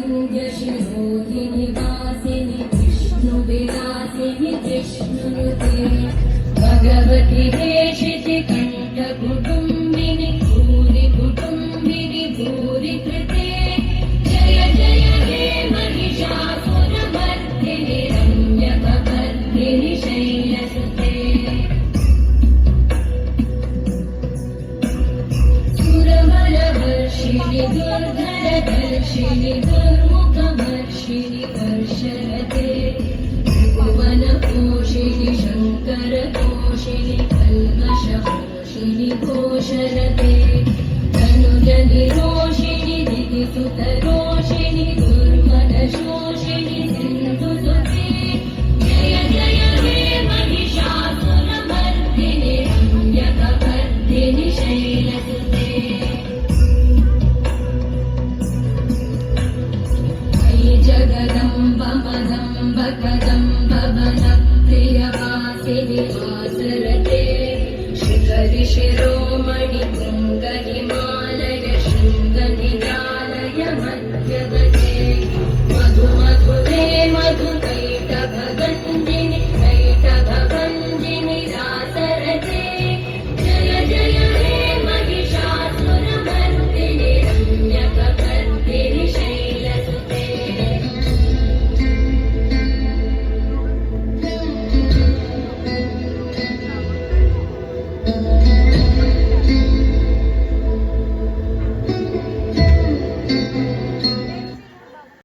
विन्ध्यशिरोहिणि वासिनि विष्णुविलासिनि विष्णुनुते भगवति हेशिति कण्ठकुटुम्बिनि भूरि कुटुम्बिनि भूरि कृते जय जय हे महिषासुरमर्दिनि रम्यकपर्दिनि शैलसुते सुरवरवर्षिणि दुर्धरदर्शिनि दुर्मुखवर्षिणि वर्षरते त्रिभुवनपोषिणि शङ्करपोषिणि कल्मषपोषिणि घोषरते